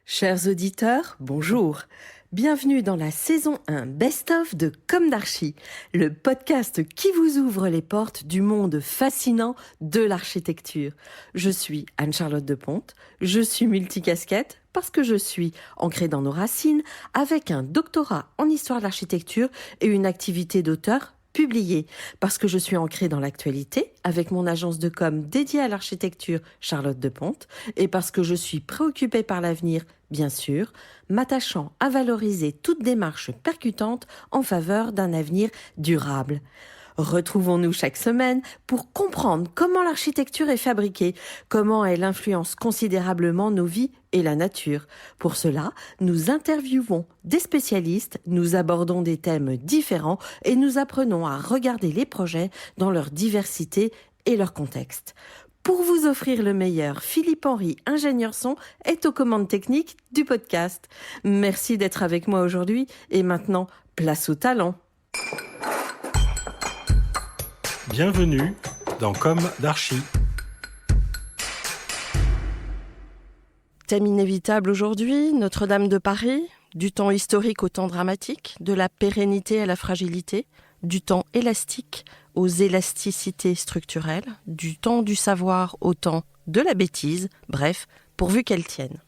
Chers auditeurs, bonjour. Bienvenue dans la saison 1 Best-of de Comme d'Archi, le podcast qui vous ouvre les portes du monde fascinant de l'architecture. Je suis Anne-Charlotte Deponte, je suis multicasquette parce que je suis ancrée dans nos racines avec un doctorat en histoire de l'architecture et une activité d'auteur publiée, parce que je suis ancrée dans l'actualité avec mon agence de com dédiée à l'architecture Charlotte Deponte et parce que je suis préoccupée par l'avenir, bien sûr, m'attachant à valoriser toute démarche percutante en faveur d'un avenir durable. Retrouvons-nous chaque semaine pour comprendre comment l'architecture est fabriquée, comment elle influence considérablement nos vies et la nature. Pour cela, nous interviewons des spécialistes, nous abordons des thèmes différents et nous apprenons à regarder les projets dans leur diversité et leur contexte. Pour vous offrir le meilleur, Philippe Henry, ingénieur son, est aux commandes techniques du podcast. Merci d'être avec moi aujourd'hui et maintenant, place au talent. Bienvenue dans Comme d'Archi. Thème inévitable aujourd'hui, Notre-Dame de Paris, du temps historique au temps dramatique, de la pérennité à la fragilité, du temps élastique aux élasticités structurelles, du temps du savoir au temps de la bêtise, bref, pourvu qu'elle tienne.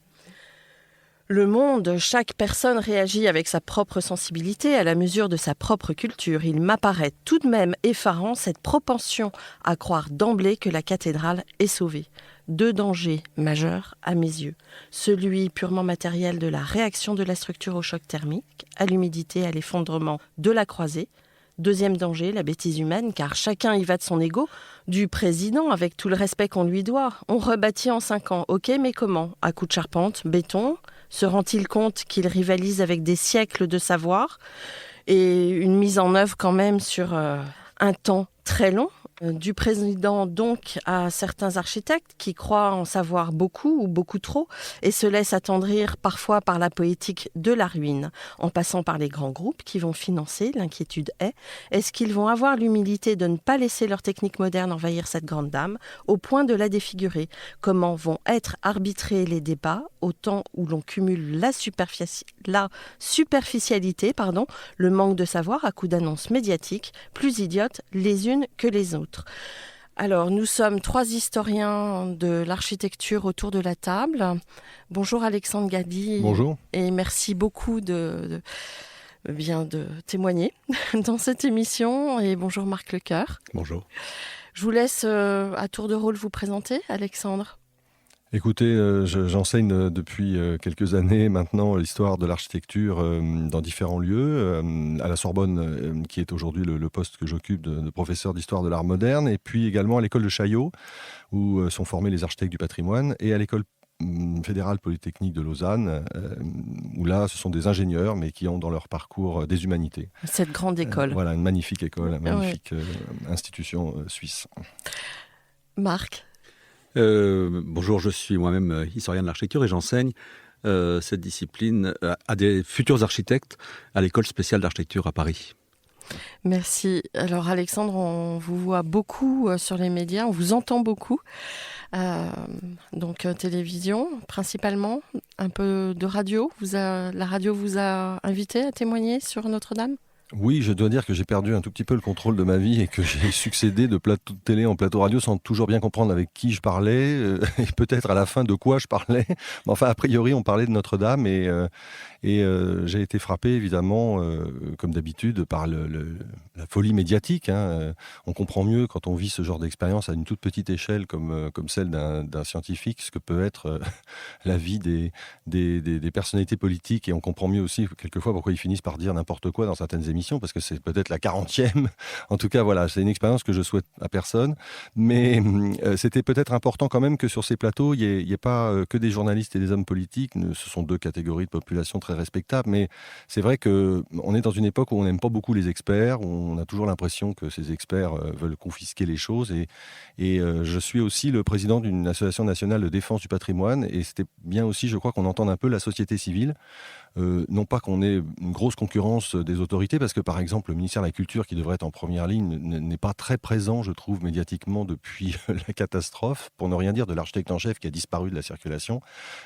Le monde, chaque personne réagit avec sa propre sensibilité à la mesure de sa propre culture. Il m'apparaît tout de même effarant cette propension à croire d'emblée que la cathédrale est sauvée. Deux dangers majeurs à mes yeux. Celui purement matériel de la réaction de la structure au choc thermique, à l'humidité, à l'effondrement de la croisée. Deuxième danger, la bêtise humaine, car chacun y va de son ego. Du président, avec tout le respect qu'on lui doit. On rebâtit en 5 ans, ok, mais comment ? À coups de charpente, béton ? Se rend-il compte qu'il rivalise avec des siècles de savoir et une mise en œuvre quand même sur un temps très long ? Du président donc à certains architectes qui croient en savoir beaucoup ou beaucoup trop et se laissent attendrir parfois par la poétique de la ruine, en passant par les grands groupes qui vont financer, l'inquiétude est-ce qu'ils vont avoir l'humilité de ne pas laisser leur technique moderne envahir cette grande dame au point de la défigurer ? Comment vont être arbitrés les débats au temps où l'on cumule la superficialité, le manque de savoir à coups d'annonces médiatiques, plus idiotes les unes que les autres. Alors, nous sommes 3 historiens de l'architecture autour de la table. Bonjour Alexandre Gady. Bonjour. Et merci beaucoup de témoigner dans cette émission. Et bonjour Marc Lecoeur. Bonjour. Je vous laisse à tour de rôle vous présenter, Alexandre. Écoutez, j'enseigne depuis quelques années maintenant l'histoire de l'architecture dans différents lieux, à la Sorbonne, qui est aujourd'hui le poste que j'occupe de professeur d'histoire de l'art moderne, et puis également à l'école de Chaillot, où sont formés les architectes du patrimoine, et à l'école fédérale polytechnique de Lausanne, où là, ce sont des ingénieurs, mais qui ont dans leur parcours des humanités. Cette grande école. Voilà, une magnifique école, une magnifique institution suisse. Marc. Bonjour, je suis moi-même historien de l'architecture et j'enseigne cette discipline à des futurs architectes à l'école spéciale d'architecture à Paris. Merci. Alors Alexandre, on vous voit beaucoup sur les médias, on vous entend beaucoup. Donc télévision principalement, un peu de radio. La radio vous a invité à témoigner sur Notre-Dame ? Oui, je dois dire que j'ai perdu un tout petit peu le contrôle de ma vie et que j'ai succédé de plateau de télé en plateau radio sans toujours bien comprendre avec qui je parlais et peut-être à la fin de quoi je parlais. Mais enfin, a priori, on parlait de Notre-Dame et j'ai été frappé, évidemment, comme d'habitude, par la folie médiatique. On comprend mieux quand on vit ce genre d'expérience à une toute petite échelle comme celle d'un scientifique, ce que peut être la vie des personnalités politiques, et on comprend mieux aussi quelquefois pourquoi ils finissent par dire n'importe quoi dans certaines émissions, parce que c'est peut-être la 40e. En tout cas, voilà, c'est une expérience que je souhaite à personne. Mais c'était peut-être important quand même que sur ces plateaux, il n'y ait pas que des journalistes et des hommes politiques. Ce sont 2 catégories de population très respectables. Mais c'est vrai qu'on est dans une époque où on n'aime pas beaucoup les experts, où on a toujours l'impression que ces experts veulent confisquer les choses. Et je suis aussi le président d'une association nationale de défense du patrimoine. Et c'était bien aussi, je crois, qu'on entende un peu la société civile. non pas qu'on ait une grosse concurrence des autorités, parce que par exemple le ministère de la Culture, qui devrait être en première ligne, n'est pas très présent, je trouve, médiatiquement depuis la catastrophe, pour ne rien dire de l'architecte en chef qui a disparu de la circulation.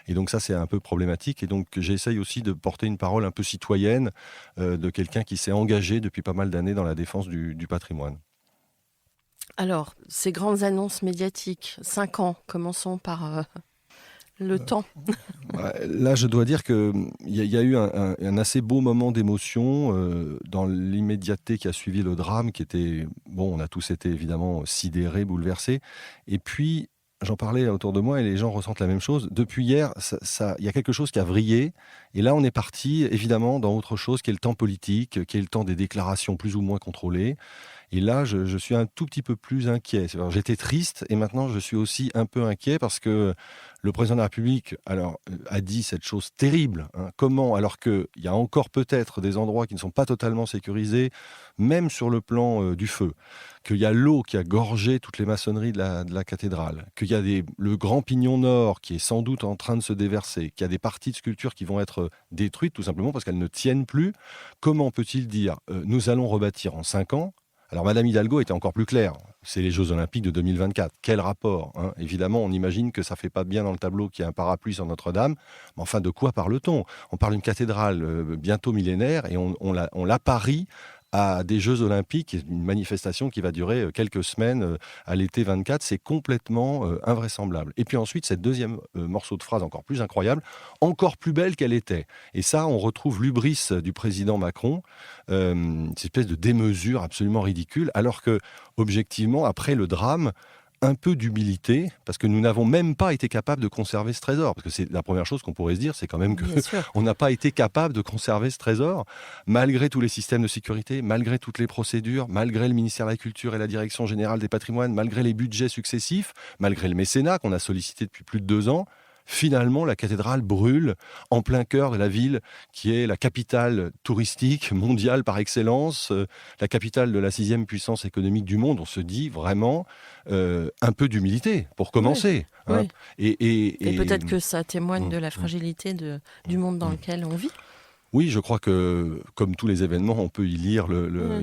Et donc ça, c'est un peu problématique. Et donc j'essaye aussi de porter une parole un peu citoyenne de quelqu'un qui s'est engagé depuis pas mal d'années dans la défense du patrimoine. Alors, ces grandes annonces médiatiques, 5 ans, commençons par le temps. Là, je dois dire qu'il y a eu un assez beau moment d'émotion dans l'immédiateté qui a suivi le drame, qui était, bon, on a tous été évidemment sidérés, bouleversés. Et puis, j'en parlais autour de moi et les gens ressentent la même chose. Depuis hier, il y a quelque chose qui a vrillé. Et là, on est parti, évidemment, dans autre chose qui est le temps politique, qui est le temps des déclarations plus ou moins contrôlées. Et là, je suis un tout petit peu plus inquiet. J'étais triste et maintenant, je suis aussi un peu inquiet parce que le président de la République a dit cette chose terrible. Comment, alors qu'il y a encore peut-être des endroits qui ne sont pas totalement sécurisés, même sur le plan du feu, qu'il y a l'eau qui a gorgé toutes les maçonneries de la cathédrale, qu'il y a le grand pignon nord qui est sans doute en train de se déverser, qu'il y a des parties de sculptures qui vont être détruites tout simplement parce qu'elles ne tiennent plus. Comment peut-il dire nous allons rebâtir en 5 ans? Alors, Madame Hidalgo était encore plus claire. C'est les Jeux Olympiques de 2024. Quel rapport, hein? Évidemment, on imagine que ça ne fait pas bien dans le tableau qu'il y a un parapluie sur Notre-Dame. Mais enfin, de quoi parle-t-on? On parle d'une cathédrale bientôt millénaire et on l'apparie à des Jeux Olympiques, une manifestation qui va durer quelques semaines à l'été 24. C'est complètement invraisemblable. Et puis ensuite, cette deuxième morceau de phrase encore plus incroyable, encore plus belle qu'elle était. Et ça, on retrouve l'hubris du président Macron, cette espèce de démesure absolument ridicule, alors que, objectivement, après le drame, un peu d'humilité, parce que nous n'avons même pas été capables de conserver ce trésor. Parce que c'est la première chose qu'on pourrait se dire, c'est quand même qu'on n'a pas été capable de conserver ce trésor, malgré tous les systèmes de sécurité, malgré toutes les procédures, malgré le ministère de la Culture et la Direction générale des patrimoines, malgré les budgets successifs, malgré le mécénat qu'on a sollicité depuis plus de 2 ans. Finalement, la cathédrale brûle en plein cœur de la ville qui est la capitale touristique mondiale par excellence, la capitale de la 6e puissance économique du monde. On se dit vraiment un peu d'humilité pour commencer. Oui, hein. oui. Et peut-être que ça témoigne de la fragilité du monde dans lequel on vit. Oui, je crois que, comme tous les événements, on peut y lire,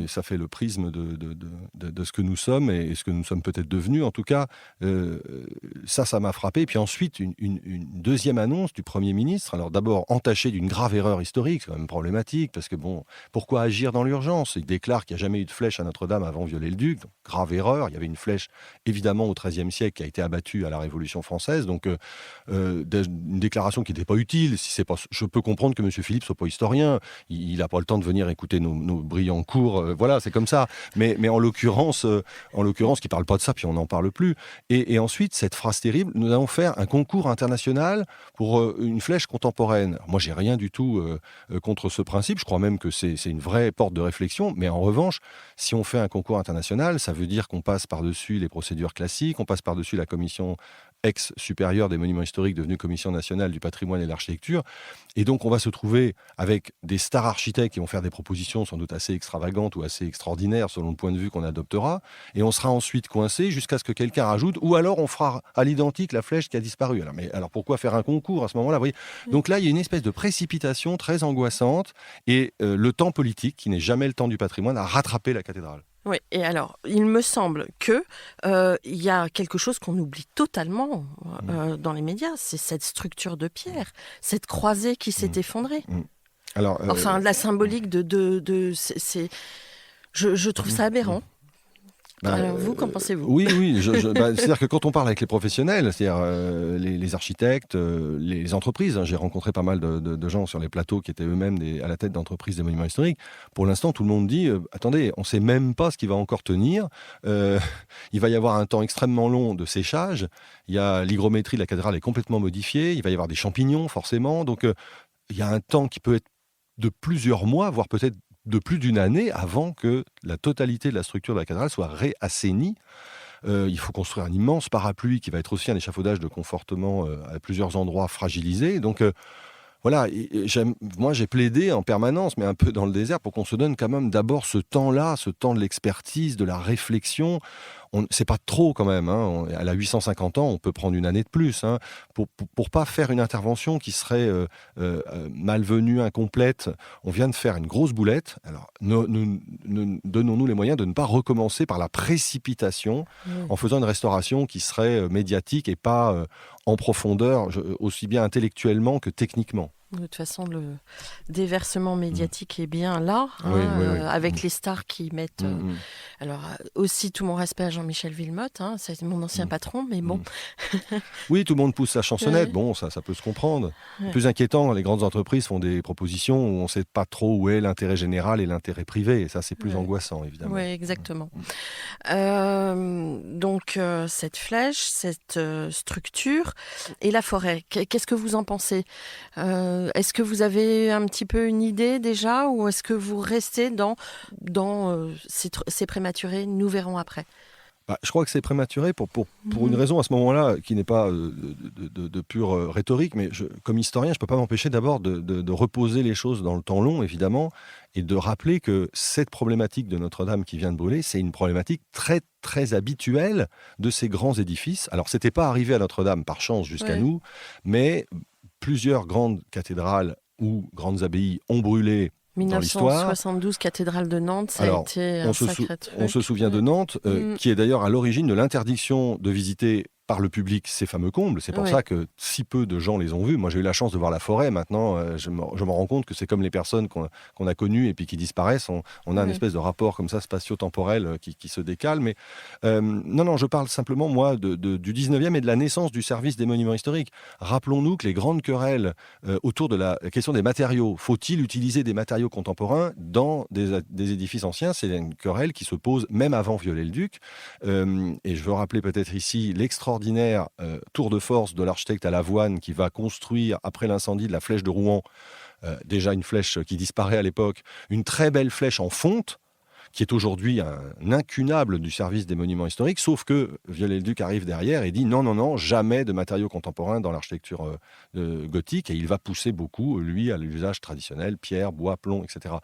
ça fait le prisme de ce que nous sommes et ce que nous sommes peut-être devenus. En tout cas, ça m'a frappé. Et puis ensuite, une deuxième annonce du Premier ministre. Alors d'abord, entachée d'une grave erreur historique, c'est quand même problématique, parce que bon, pourquoi agir dans l'urgence? Il déclare qu'il n'y a jamais eu de flèche à Notre-Dame avant Viollet-le-Duc. Donc, grave erreur. Il y avait une flèche, évidemment, au XIIIe siècle, qui a été abattue à la Révolution française. Donc, une déclaration qui n'était pas utile. Je peux comprendre que M. Philippe soit pas historien. Il n'a pas le temps de venir écouter nos brillants cours. Voilà, c'est comme ça. Mais en l'occurrence, qui ne parle pas de ça, puis on n'en parle plus. Et ensuite, cette phrase terrible, nous allons faire un concours international pour une flèche contemporaine. Alors, moi, j'ai rien du tout contre ce principe. Je crois même que c'est une vraie porte de réflexion. Mais en revanche, si on fait un concours international, ça veut dire qu'on passe par-dessus les procédures classiques, on passe par-dessus la commission ex-supérieure des monuments historiques devenue Commission nationale du patrimoine et de l'architecture. Et donc, on va se trouver avec des stars architectes qui vont faire des propositions sans doute assez extravagantes ou assez extraordinaires selon le point de vue qu'on adoptera. Et on sera ensuite coincé jusqu'à ce que quelqu'un rajoute, ou alors on fera à l'identique la flèche qui a disparu. Alors pourquoi faire un concours à ce moment-là, vous voyez? Donc là, il y a une espèce de précipitation très angoissante et le temps politique, qui n'est jamais le temps du patrimoine, a rattrapé la cathédrale. Oui, et alors, il me semble que il y a quelque chose qu'on oublie totalement dans les médias, c'est cette structure de pierre, cette croisée qui s'est effondrée. Alors, enfin, la symbolique je trouve ça aberrant. Alors vous, qu'en pensez-vous? Oui, c'est-à-dire que quand on parle avec les professionnels, c'est-à-dire les architectes, les entreprises, hein, j'ai rencontré pas mal de gens sur les plateaux qui étaient eux-mêmes à la tête d'entreprises des monuments historiques. Pour l'instant, tout le monde dit attendez, on ne sait même pas ce qui va encore tenir. Il va y avoir un temps extrêmement long de séchage. L'hygrométrie de la cathédrale est complètement modifiée. Il va y avoir des champignons, forcément. Donc, il y a un temps qui peut être de plusieurs mois, voire peut-être de plus d'une année avant que la totalité de la structure de la cathédrale soit réassainie. Il faut construire un immense parapluie qui va être aussi un échafaudage de confortement à plusieurs endroits fragilisés. Donc voilà, moi j'ai plaidé en permanence, mais un peu dans le désert, pour qu'on se donne quand même d'abord ce temps-là, ce temps de l'expertise, de la réflexion. c'est pas trop quand même. Elle a 850 ans, on peut prendre une année de plus pour pas faire une intervention qui serait malvenue, incomplète. On vient de faire une grosse boulette. Alors, donnons-nous les moyens de ne pas recommencer par la précipitation en faisant une restauration qui serait médiatique et pas en profondeur, aussi bien intellectuellement que techniquement. De toute façon, le déversement médiatique est bien là, oui. avec les stars qui mettent... alors, aussi, tout mon respect à Jean-Michel Wilmotte, c'est mon ancien patron, mais bon... Oui, tout le monde pousse sa chansonnette, bon, ça peut se comprendre. Le plus inquiétant, les grandes entreprises font des propositions où on ne sait pas trop où est l'intérêt général et l'intérêt privé, et ça, c'est plus angoissant, évidemment. Oui, exactement. Donc, cette flèche, cette structure, et la forêt, qu'est-ce que vous en pensez ? Est-ce que vous avez un petit peu une idée déjà, ou est-ce que vous restez dans ces prématurés, nous verrons après ? Je crois que c'est prématuré pour une raison à ce moment-là qui n'est pas de pure rhétorique, mais comme historien, je ne peux pas m'empêcher d'abord de reposer les choses dans le temps long, évidemment, et de rappeler que cette problématique de Notre-Dame qui vient de brûler, c'est une problématique très, très habituelle de ces grands édifices. Alors, ce n'était pas arrivé à Notre-Dame par chance jusqu'à nous, mais plusieurs grandes cathédrales ou grandes abbayes ont brûlé 1972, cathédrale de Nantes, ça a été un sacré truc. On se souvient de Nantes, qui est d'ailleurs à l'origine de l'interdiction de visiter par le public ces fameux combles. C'est pour ça que si peu de gens les ont vus. Moi, j'ai eu la chance de voir la forêt. Maintenant, je me rends compte que c'est comme les personnes qu'on a connues et puis qui disparaissent. On a une espèce de rapport comme ça, spatio-temporel, qui se décale. Mais non, je parle simplement, moi, du 19e et de la naissance du service des monuments historiques. Rappelons-nous que les grandes querelles autour de la question des matériaux, faut-il utiliser des matériaux contemporains dans des édifices anciens ? C'est une querelle qui se pose même avant Viollet-le-Duc. Et je veux rappeler peut-être ici l'extraordinaire tour de force de l'architecte à Lavoine qui va construire, après l'incendie de la flèche de Rouen, déjà une flèche qui disparaît à l'époque, une très belle flèche en fonte, qui est aujourd'hui un incunable du service des monuments historiques, sauf que Viollet-le-Duc arrive derrière et dit non, jamais de matériaux contemporains dans l'architecture gothique, et il va pousser beaucoup, lui, à l'usage traditionnel, pierre, bois, plomb, etc.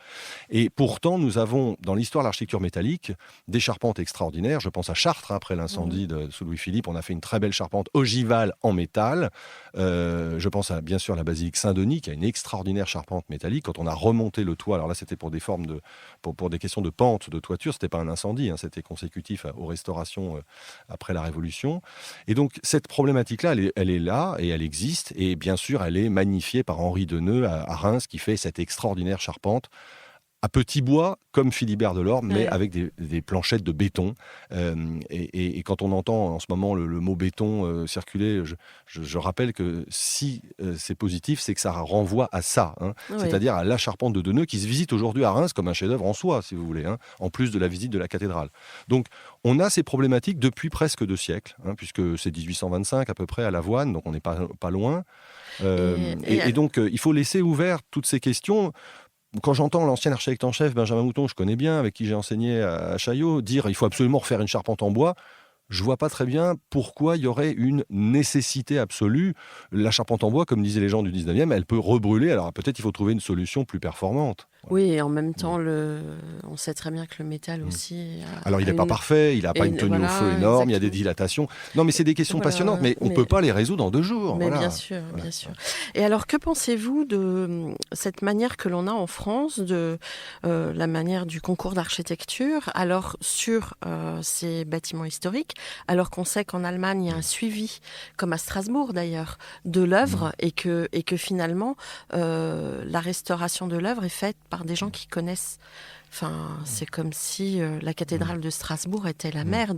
Et pourtant, nous avons, dans l'histoire de l'architecture métallique, des charpentes extraordinaires. Je pense à Chartres, après l'incendie sous Louis-Philippe, on a fait une très belle charpente ogivale en métal. Je pense bien sûr à la basilique Saint-Denis, qui a une extraordinaire charpente métallique. Quand on a remonté le toit, alors là, c'était pour des formes pour des questions de pente, de toiture, c'était pas un incendie, c'était consécutif aux restaurations après la Révolution. Et donc cette problématique-là, elle est là et elle existe, et bien sûr elle est magnifiée par Henri Deneux à Reims, qui fait cette extraordinaire charpente à petit bois, comme Philibert Delorme, mais avec des planchettes de béton. Et quand on entend en ce moment le mot béton circuler, je rappelle que si c'est positif, c'est que ça renvoie à ça, c'est-à-dire à la charpente de Deneux, qui se visite aujourd'hui à Reims comme un chef-d'œuvre en soi, si vous voulez, en plus de la visite de la cathédrale. Donc, on a ces problématiques depuis presque 2 siècles, puisque c'est 1825 à peu près à Lavoine, donc on n'est pas loin. Et donc, il faut laisser ouvert toutes ces questions. Quand j'entends l'ancien architecte en chef, Benjamin Mouton, que je connais bien, avec qui j'ai enseigné à Chaillot, dire « il faut absolument refaire une charpente en bois », je ne vois pas très bien pourquoi il y aurait une nécessité absolue. La charpente en bois, comme disaient les gens du 19e, elle peut rebrûler. Alors peut-être il faut trouver une solution plus performante. Oui, et en même temps, on sait très bien que le métal aussi... Alors, il n'est pas parfait, il n'a pas une tenue au feu énorme, exactement. Il y a des dilatations. Non, mais c'est des questions passionnantes, mais on ne peut pas les résoudre en 2 jours. Mais bien sûr. Et alors, que pensez-vous de cette manière que l'on a en France, de la manière du concours d'architecture, alors sur ces bâtiments historiques, alors qu'on sait qu'en Allemagne, il y a un suivi, comme à Strasbourg d'ailleurs, de l'œuvre, et que finalement, la restauration de l'œuvre est faite par des gens qui connaissent. Enfin, c'est comme si la cathédrale de Strasbourg était la mère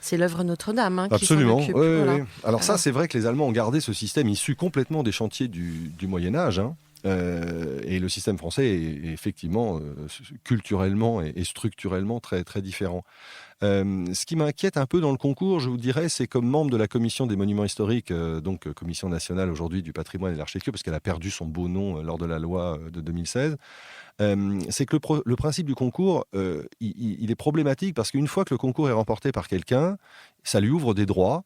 c'est l'œuvre Notre-Dame Absolument. qui s'en occupe. Oui, voilà. oui. Alors ça, c'est vrai que les Allemands ont gardé ce système issu complètement des chantiers du Moyen-Âge. Et le système français est effectivement culturellement et structurellement très, très différent. Ce qui m'inquiète un peu dans le concours, je vous dirais, c'est comme membre de la commission des monuments historiques, donc commission nationale aujourd'hui du patrimoine et de l'architecture, parce qu'elle a perdu son beau nom lors de la loi de 2016, c'est que le principe du concours, il est problématique, parce qu'une fois que le concours est remporté par quelqu'un, ça lui ouvre des droits.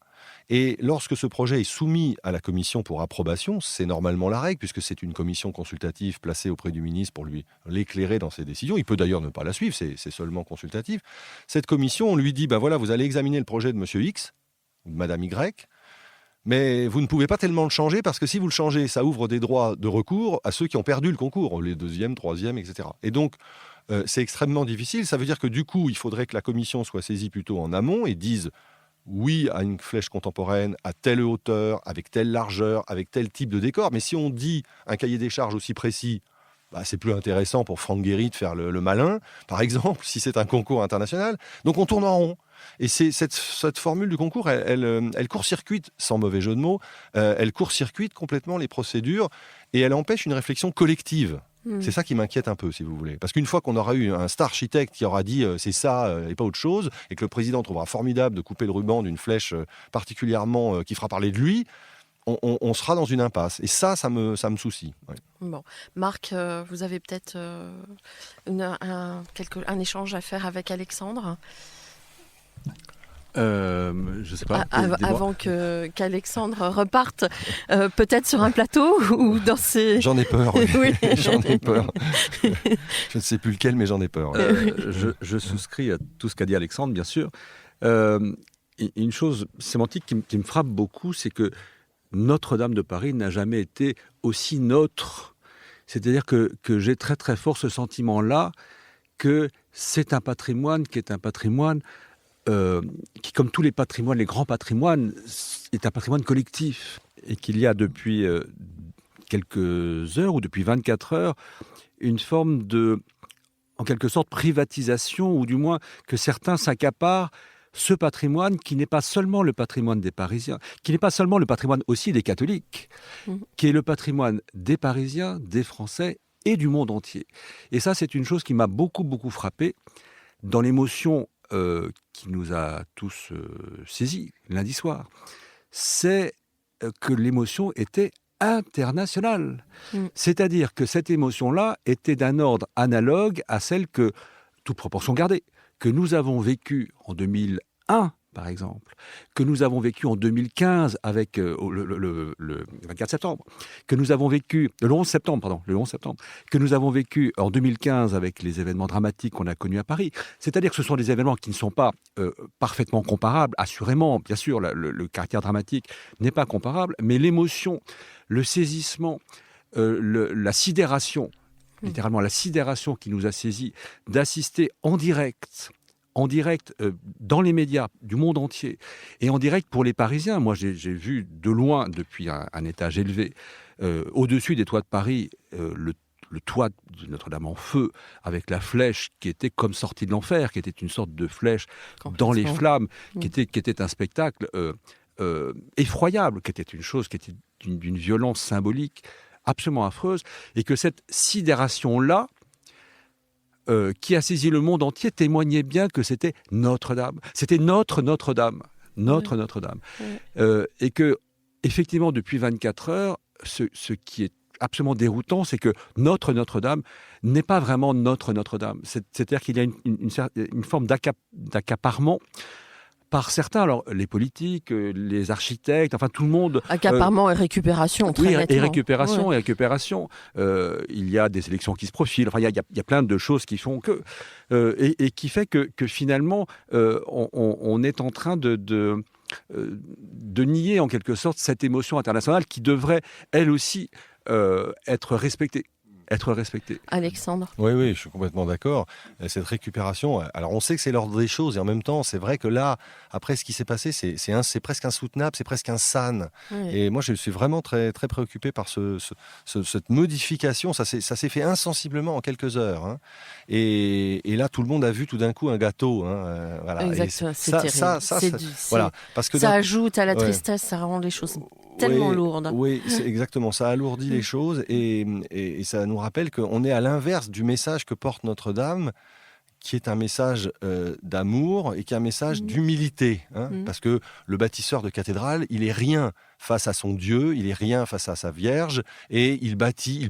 Et lorsque ce projet est soumis à la commission pour approbation, c'est normalement la règle, puisque c'est une commission consultative placée auprès du ministre pour l'éclairer dans ses décisions. Il peut d'ailleurs ne pas la suivre, c'est seulement consultatif. Cette commission question, on lui dit, voilà, vous allez examiner le projet de Monsieur X, ou de Madame Y, mais vous ne pouvez pas tellement le changer, parce que si vous le changez, ça ouvre des droits de recours à ceux qui ont perdu le concours, les deuxièmes, troisièmes, etc. Et donc, c'est extrêmement difficile. Ça veut dire que du coup, il faudrait que la commission soit saisie plutôt en amont et dise oui à une flèche contemporaine, à telle hauteur, avec telle largeur, avec tel type de décor. Mais si on dit un cahier des charges aussi précis, c'est plus intéressant pour Franck Guéry de faire le malin, par exemple, si c'est un concours international. Donc on tourne en rond. Et c'est cette formule du concours, elle court-circuite, sans mauvais jeu de mots, elle court-circuite complètement les procédures et elle empêche une réflexion collective. C'est ça qui m'inquiète un peu, si vous voulez. Parce qu'une fois qu'on aura eu un star architecte qui aura dit c'est ça et pas autre chose, et que le président trouvera formidable de couper le ruban d'une flèche particulièrement qui fera parler de lui, on sera dans une impasse. Et ça me soucie. Ouais. Bon. Marc, vous avez peut-être un échange à faire avec Alexandre je sais pas. Avant qu'Alexandre reparte, peut-être sur un plateau ou dans ses... J'en ai peur, oui. Oui. J'en ai peur. Je ne sais plus lequel, mais j'en ai peur. Je souscris à tout ce qu'a dit Alexandre, bien sûr. Une chose sémantique qui me frappe beaucoup, c'est que Notre-Dame de Paris n'a jamais été aussi nôtre. C'est-à-dire que j'ai très très fort ce sentiment-là que c'est un patrimoine qui est un patrimoine qui, comme tous les patrimoines, les grands patrimoines, est un patrimoine collectif. Et qu'il y a depuis quelques heures ou depuis 24 heures une forme de, en quelque sorte, privatisation, ou du moins que certains s'accaparent ce patrimoine qui n'est pas seulement le patrimoine des Parisiens, qui n'est pas seulement le patrimoine aussi des catholiques, qui est le patrimoine des Parisiens, des Français et du monde entier. Et ça, c'est une chose qui m'a beaucoup, beaucoup frappé dans l'émotion qui nous a tous saisis lundi soir. C'est que l'émotion était internationale. C'est-à-dire que cette émotion-là était d'un ordre analogue à celle que, toute proportion gardée, que nous avons vécue en 2001, par exemple, que nous avons vécu en 2015 avec le 24 septembre, que nous avons vécu le 11 septembre, que nous avons vécu en 2015 avec les événements dramatiques qu'on a connus à Paris. C'est-à-dire que ce sont des événements qui ne sont pas parfaitement comparables, assurément, bien sûr, le caractère dramatique n'est pas comparable, mais l'émotion, le saisissement, la sidération, littéralement la sidération qui nous a saisis, d'assister en direct dans les médias du monde entier, et en direct pour les Parisiens. Moi, j'ai vu de loin, depuis un étage élevé, au-dessus des toits de Paris, le toit de Notre-Dame en feu, avec la flèche qui était comme sortie de l'enfer, qui était une sorte de flèche dans les flammes, qui était un spectacle effroyable, qui était une chose qui était d'une violence symbolique absolument affreuse, et que cette sidération-là, qui a saisi le monde entier, témoignait bien que c'était Notre-Dame. C'était Notre-Dame. Notre-Dame. Et que, effectivement, depuis 24 heures, ce qui est absolument déroutant, c'est que Notre-Dame n'est pas vraiment Notre-Dame. C'est-à-dire qu'il y a une forme d'accaparement par certains, alors les politiques, les architectes, enfin tout le monde... Accaparement et récupération, très nettement. Et récupération. Il y a des élections qui se profilent, enfin il y a plein de choses qui font que... et qui fait que finalement, on est en train de nier en quelque sorte cette émotion internationale qui devrait, elle aussi, être respectée. Alexandre. Oui, je suis complètement d'accord. Cette récupération, alors on sait que c'est l'ordre des choses, et en même temps, c'est vrai que là, après ce qui s'est passé, c'est presque insoutenable, c'est presque insane. Et moi, je suis vraiment très, très préoccupé par cette modification. Ça s'est fait insensiblement en quelques heures. Hein. Et là, tout le monde a vu tout d'un coup un gâteau. Hein, voilà. Exactement, c'est terrible. Voilà, parce que ça ajoute à la tristesse, ça rend les choses tellement lourdes. Oui, exactement. Ça alourdit les choses, et ça nous rappelle qu'on est à l'inverse du message que porte Notre-Dame, qui est un message d'amour et qui est un message d'humilité. Hein, parce que le bâtisseur de cathédrale, il est rien face à son Dieu, il est rien face à sa Vierge, et il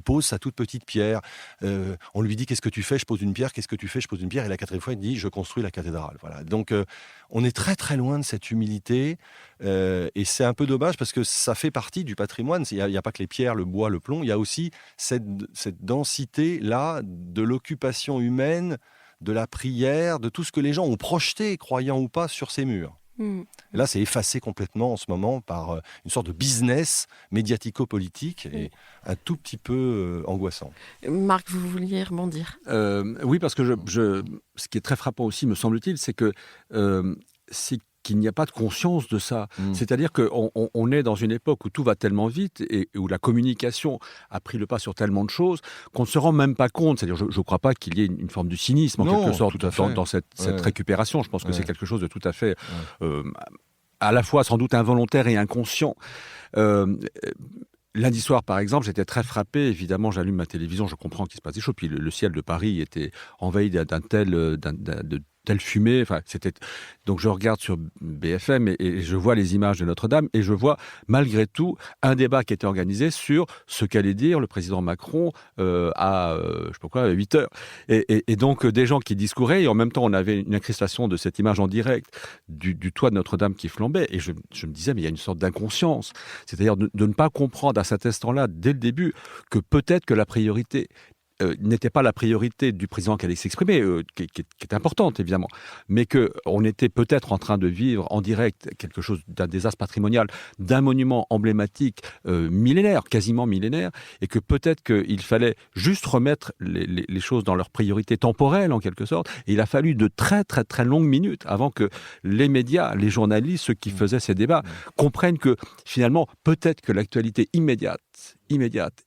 pose sa toute petite pierre. On lui dit « Qu'est-ce que tu fais ?» Je pose une pierre. « Qu'est-ce que tu fais ?» Je pose une pierre. Et la quatrième fois, il dit « Je construis la cathédrale. » Voilà. Donc, on est très très loin de cette humilité, et c'est un peu dommage parce que ça fait partie du patrimoine. Il n'y a pas que les pierres, le bois, le plomb, il y a aussi cette densité-là de l'occupation humaine de la prière, de tout ce que les gens ont projeté, croyants ou pas, sur ces murs. Et là, c'est effacé complètement en ce moment par une sorte de business médiatico-politique et un tout petit peu angoissant. Marc, vous vouliez rebondir ? Oui, parce que ce qui est très frappant aussi, me semble-t-il, c'est qu'il n'y a pas de conscience de ça. C'est-à-dire qu'on est dans une époque où tout va tellement vite et où la communication a pris le pas sur tellement de choses qu'on ne se rend même pas compte. C'est-à-dire, je ne crois pas qu'il y ait une forme de cynisme, en quelque sorte, dans cette récupération. Je pense que c'est quelque chose de tout à fait, à la fois sans doute involontaire et inconscient. Lundi soir, par exemple, j'étais très frappé. Évidemment, j'allume ma télévision, je comprends qu'il se passe des choses. Puis le ciel de Paris était envahi de telle fumée. Enfin, donc je regarde sur BFM et je vois les images de Notre-Dame et je vois malgré tout un débat qui était organisé sur ce qu'allait dire le président Macron à 8 heures. Et donc des gens qui discouraient et en même temps on avait une incrustation de cette image en direct du toit de Notre-Dame qui flambait et je me disais mais il y a une sorte d'inconscience, c'est-à-dire de ne pas comprendre à cet instant-là dès le début que peut-être que la priorité n'était pas la priorité du président qui allait s'exprimer, qui est importante évidemment, mais qu'on était peut-être en train de vivre en direct quelque chose d'un désastre patrimonial, d'un monument emblématique millénaire, quasiment millénaire, et que peut-être qu'il fallait juste remettre les choses dans leur priorité temporelle en quelque sorte, et il a fallu de très très très longues minutes avant que les médias, les journalistes, ceux qui faisaient ces débats, comprennent que finalement peut-être que l'actualité immédiate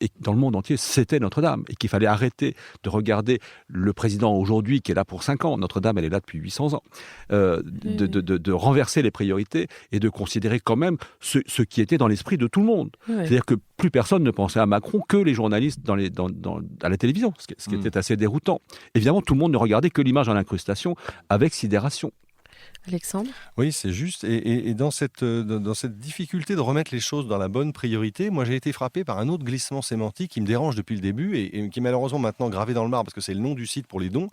et dans le monde entier, c'était Notre-Dame et qu'il fallait arrêter de regarder le président aujourd'hui qui est là pour 5 ans, Notre-Dame elle est là depuis 800 ans, de renverser les priorités et de considérer quand même ce qui était dans l'esprit de tout le monde. C'est-à-dire que plus personne ne pensait à Macron que les journalistes à la télévision, ce qui était assez déroutant. Évidemment, tout le monde ne regardait que l'image en incrustation avec sidération. Alexandre ? Oui, c'est juste. Et dans cette difficulté de remettre les choses dans la bonne priorité, moi j'ai été frappé par un autre glissement sémantique qui me dérange depuis le début et qui est malheureusement maintenant gravé dans le marbre parce que c'est le nom du site pour les dons.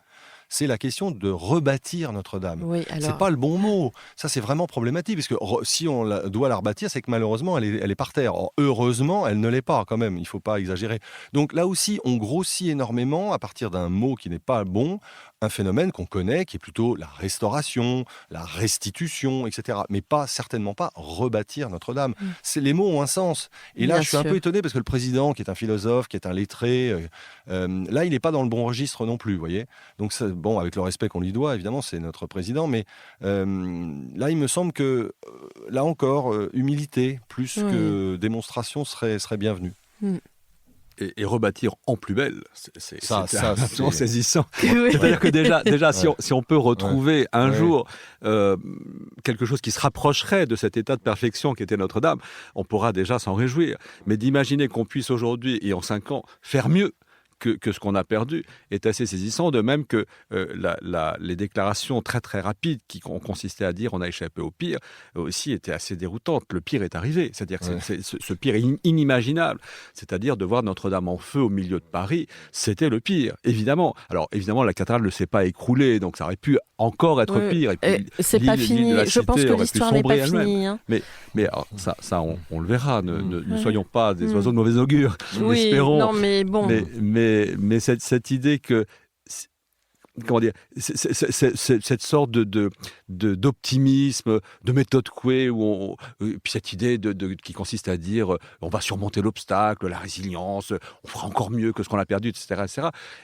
C'est la question de rebâtir Notre-Dame. Oui, alors... C'est pas le bon mot. Ça, c'est vraiment problématique parce que si on doit la rebâtir, c'est que malheureusement, elle est par terre. Or, heureusement, elle ne l'est pas quand même. Il faut pas exagérer. Donc là aussi, on grossit énormément à partir d'un mot qui n'est pas bon, un phénomène qu'on connaît, qui est plutôt la restauration, la restitution, etc. Mais certainement pas rebâtir Notre-Dame. Les mots ont un sens. Et là, je suis un peu étonné parce que le président, qui est un philosophe, qui est un lettré, là, il n'est pas dans le bon registre non plus, vous voyez. Donc, bon, avec le respect qu'on lui doit, évidemment, c'est notre président, mais là, il me semble que, là encore, humilité plus que démonstration serait bienvenue. Et rebâtir en plus belle, c'est absolument c'est saisissant. C'est-à-dire que déjà si on peut retrouver un jour quelque chose qui se rapprocherait de cet état de perfection qu'était Notre-Dame, on pourra déjà s'en réjouir. Mais d'imaginer qu'on puisse aujourd'hui et en 5 ans faire mieux que ce qu'on a perdu est assez saisissant, de même que les déclarations très très rapides qui ont consisté à dire on a échappé au pire aussi étaient assez déroutantes. Le pire est arrivé, c'est-à-dire que ce pire est inimaginable, c'est-à-dire de voir Notre-Dame en feu au milieu de Paris, c'était le pire, évidemment. Alors évidemment la cathédrale ne s'est pas écroulée, donc ça aurait pu encore être pire. Et puis, c'est pas fini, je pense que l'histoire n'est pas finie. Hein. Mais alors, ça on le verra, ne soyons pas des oiseaux de mauvais augure, espérons. Non, mais bon... Mais cette idée que, comment dire, cette sorte d'optimisme, de méthode Coué, puis cette idée qui consiste à dire on va surmonter l'obstacle, la résilience, on fera encore mieux que ce qu'on a perdu, etc.,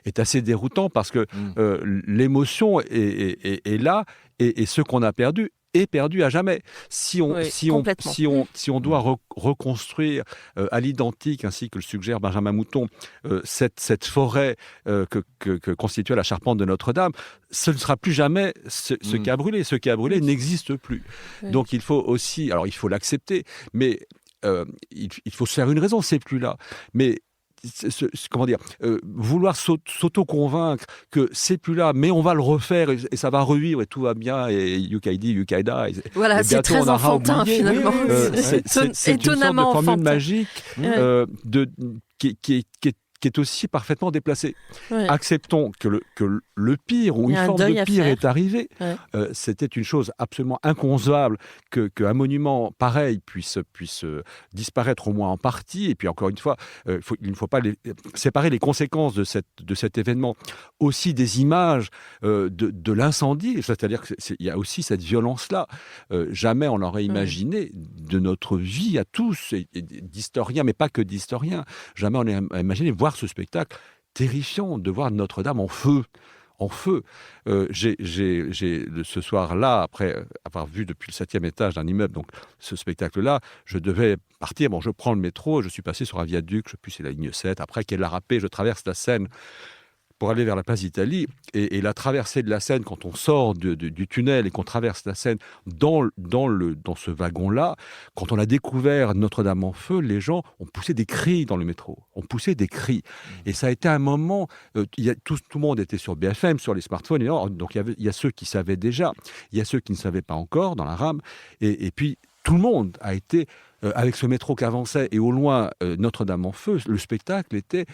est assez déroutant parce que l'émotion est là et ce qu'on a perdu est perdu à jamais. Si on doit reconstruire à l'identique, ainsi que le suggère Benjamin Mouton, cette forêt que constituait la charpente de Notre-Dame, ce ne sera plus jamais ce qui a brûlé. Ce qui a brûlé n'existe plus. Donc il faut aussi, alors il faut l'accepter, mais il faut se faire une raison, c'est plus là. Mais comment dire, vouloir s'auto-convaincre que c'est plus là, mais on va le refaire et ça va revivre et tout va bien et Yukaidi, Yukaida. Voilà, c'est très enfantin finalement. C'est étonnamment une sorte de formule magique qui qui est aussi parfaitement déplacée. Ouais. Acceptons que le pire ou Il y une a un forme deuil de à pire faire. est arrivé. Ouais. C'était une chose absolument inconcevable qu'un monument pareil puisse disparaître au moins en partie. Et puis encore une fois, il ne faut pas séparer les conséquences de cet événement aussi des images de l'incendie. C'est-à-dire qu'il y a aussi cette violence-là. Jamais on n'aurait imaginé de notre vie à tous, et d'historiens, mais pas que d'historiens, jamais on n'a imaginé voir ce spectacle terrifiant, de voir Notre-Dame en feu. Ce soir-là, après avoir vu depuis le 7e étage d'un immeuble, donc ce spectacle-là, je devais partir. Bon, je prends le métro, je suis passé sur un viaduc, je sais plus, c'est la ligne 7. Après qu'elle l'a râpé, je traverse la Seine pour aller vers la place d'Italie. Et la traversée de la Seine, quand on sort du tunnel et qu'on traverse la Seine dans ce wagon-là, quand on a découvert Notre-Dame en feu, les gens ont poussé des cris dans le métro. On poussait des cris. Et ça a été un moment... tout le monde était sur BFM, sur les smartphones. Donc il y a ceux qui savaient déjà, il y a ceux qui ne savaient pas encore dans la rame. Et puis tout le monde a été... avec ce métro qui avançait et au loin Notre-Dame en feu, le spectacle était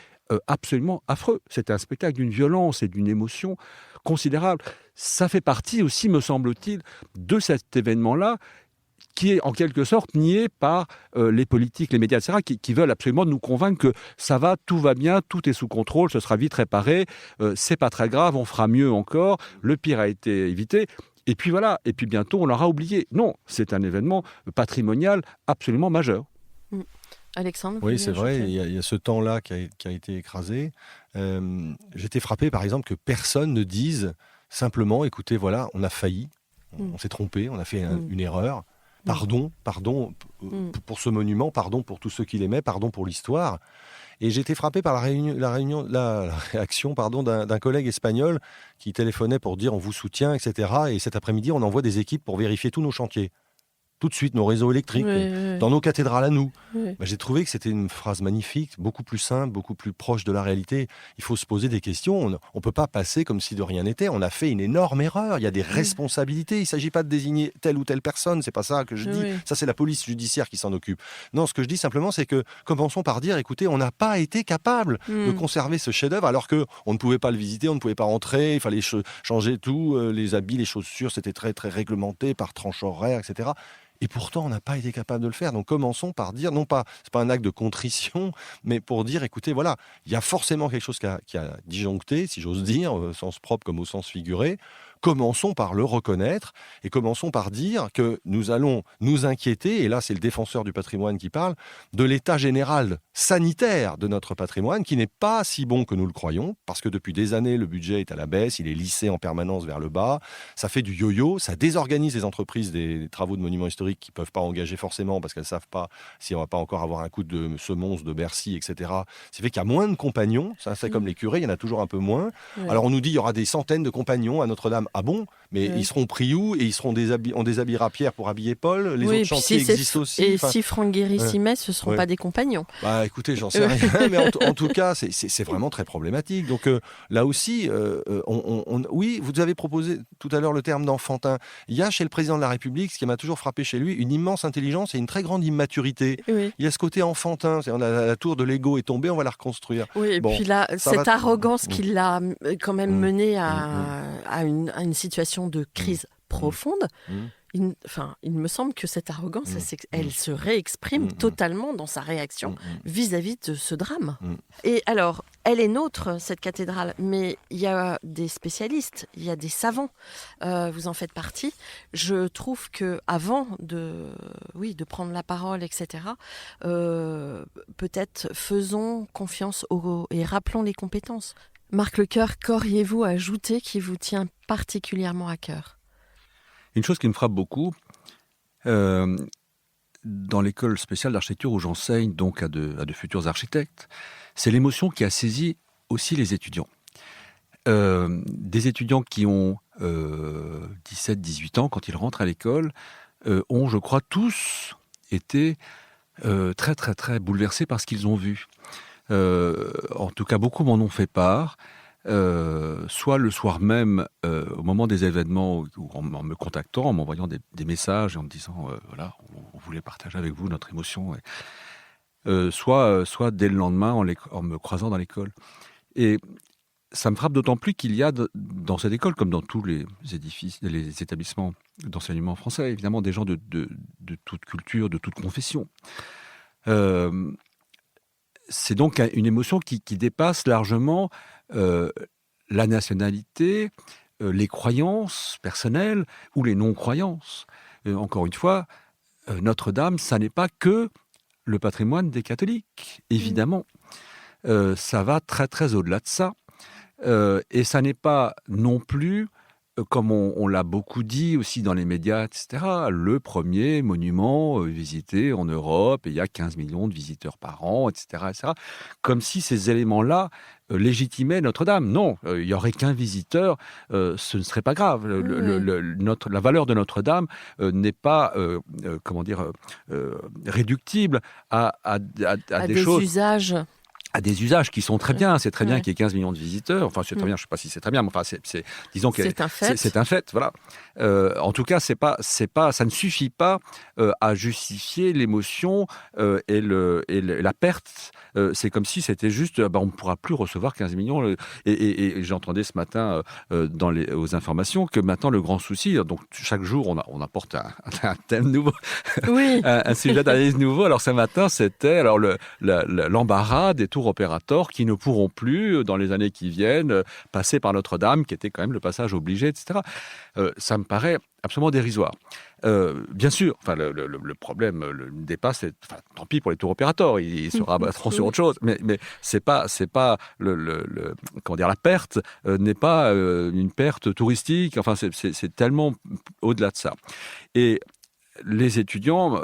absolument affreux. C'était un spectacle d'une violence et d'une émotion considérable. Ça fait partie aussi, me semble-t-il, de cet événement-là qui est en quelque sorte nié par les politiques, les médias, etc., qui veulent absolument nous convaincre que ça va, tout va bien, tout est sous contrôle, ce sera vite réparé, c'est pas très grave, on fera mieux encore, le pire a été évité. Et puis voilà, et puis bientôt on l'aura oublié. Non, c'est un événement patrimonial absolument majeur. Alexandre, oui, c'est vrai, il y a ce temps-là qui a été écrasé. J'étais frappé, par exemple, que personne ne dise simplement, écoutez, voilà, on a failli, on s'est trompé, on a fait une erreur. Pardon pour ce monument, pardon pour tous ceux qui l'aimaient, pardon pour l'histoire. Et j'étais frappé par la réaction d'un collègue espagnol qui téléphonait pour dire on vous soutient, etc. Et cet après-midi, on envoie des équipes pour vérifier tous nos chantiers. Tout de suite, nos réseaux électriques, dans nos cathédrales à nous. J'ai trouvé que c'était une phrase magnifique, beaucoup plus simple, beaucoup plus proche de la réalité. Il faut se poser des questions. On ne peut pas passer comme si de rien n'était. On a fait une énorme erreur. Il y a des responsabilités. Il ne s'agit pas de désigner telle ou telle personne. C'est pas ça que je dis. Ça, c'est la police judiciaire qui s'en occupe. Non, ce que je dis simplement, c'est que commençons par dire, écoutez, on n'a pas été capable de conserver ce chef-d'œuvre, alors qu'on ne pouvait pas le visiter, on ne pouvait pas rentrer, il fallait changer tout, les habits, les chaussures, c'était très, très réglementé par tranche horaire, etc. Et pourtant, on n'a pas été capable de le faire. Donc, commençons par dire, non pas, c'est pas un acte de contrition, mais pour dire, écoutez, voilà, il y a forcément quelque chose qui a disjoncté, si j'ose dire, au sens propre comme au sens figuré. Commençons par le reconnaître et commençons par dire que nous allons nous inquiéter, et là c'est le défenseur du patrimoine qui parle, de l'état général sanitaire de notre patrimoine qui n'est pas si bon que nous le croyons, parce que depuis des années le budget est à la baisse, il est lissé en permanence vers le bas, ça fait du yo-yo, ça désorganise les entreprises des travaux de monuments historiques qui ne peuvent pas engager forcément parce qu'elles ne savent pas si on ne va pas encore avoir un coup de semonce de Bercy, etc. Ça fait qu'il y a moins de compagnons, ça c'est comme les curés, il y en a toujours un peu moins. Alors on nous dit il y aura des centaines de compagnons à Notre-Dame. Ah bon ? Mais ils seront pris où ? Et ils seront on déshabillera Pierre pour habiller Paul ? Les autres chantiers existent aussi. Et si Franck Guéry s'y met, ce ne seront pas des compagnons. Bah écoutez, j'en sais rien, mais en tout cas, c'est vraiment très problématique. Donc là aussi, oui, vous avez proposé tout à l'heure le terme d'enfantin. Il y a chez le président de la République, ce qui m'a toujours frappé chez lui, une immense intelligence et une très grande immaturité. Il y a ce côté enfantin, la tour de Lego est tombée, on va la reconstruire. Oui, et puis là, cette arrogance qui l'a quand même mené à une situation de crise profonde. Il me semble que cette arrogance, elle se réexprime totalement dans sa réaction vis-à-vis de ce drame. Et alors, elle est nôtre, cette cathédrale, mais il y a des spécialistes, il y a des savants. Vous en faites partie. Je trouve qu'avant de prendre la parole, etc., peut-être faisons confiance et rappelons les compétences. Marc Lecoeur, qu'auriez-vous à ajouter qui vous tient particulièrement à cœur ? Une chose qui me frappe beaucoup, dans l'école spéciale d'architecture où j'enseigne donc à de futurs architectes, c'est l'émotion qui a saisi aussi les étudiants. Des étudiants qui ont 17-18 ans, quand ils rentrent à l'école, ont, je crois, tous été très, très, très bouleversés par ce qu'ils ont vu. En tout cas, beaucoup m'en ont fait part. Soit le soir même, au moment des événements, ou en me contactant, en m'envoyant des messages et en me disant voilà, on voulait partager avec vous notre émotion. soit dès le lendemain en me croisant dans l'école. Et ça me frappe d'autant plus qu'il y a dans cette école, comme dans tous les établissements d'enseignement français, évidemment des gens de toute culture, de toute confession. C'est donc une émotion qui dépasse largement la nationalité, les croyances personnelles ou les non-croyances. Encore une fois, Notre-Dame, ça n'est pas que le patrimoine des catholiques, évidemment. Ça va très très au-delà de ça. Et ça n'est pas non plus, comme on l'a beaucoup dit aussi dans les médias, etc., le premier monument visité en Europe, et il y a 15 millions de visiteurs par an, etc., etc., comme si ces éléments-là légitimaient Notre-Dame. Non, il n'y aurait qu'un visiteur, ce ne serait pas grave. La valeur de Notre-Dame n'est pas, réductible à des choses... usages. À des usages qui sont très bien. C'est très bien qu'il y ait 15 millions de visiteurs. Enfin, c'est très bien, je ne sais pas si c'est très bien, mais enfin, disons que c'est un fait. C'est un fait, voilà. En tout cas, ça ne suffit pas à justifier l'émotion et la perte. C'est comme si c'était juste, on ne pourra plus recevoir 15 millions. Et j'entendais ce matin aux informations que maintenant, le grand souci, donc chaque jour, on apporte un thème nouveau, oui. un sujet d'analyse nouveau. Alors, ce matin, c'était l'embarras des tours opérateurs qui ne pourront plus, dans les années qui viennent, passer par Notre-Dame, qui était quand même le passage obligé, etc. Ça me paraît absolument dérisoire. Bien sûr, le problème dépasse. Tant pis pour les tours opérateurs, ils se rabattront sur autre chose. Mais c'est pas la perte n'est pas une perte touristique. Enfin, c'est tellement au-delà de ça. Et les étudiants,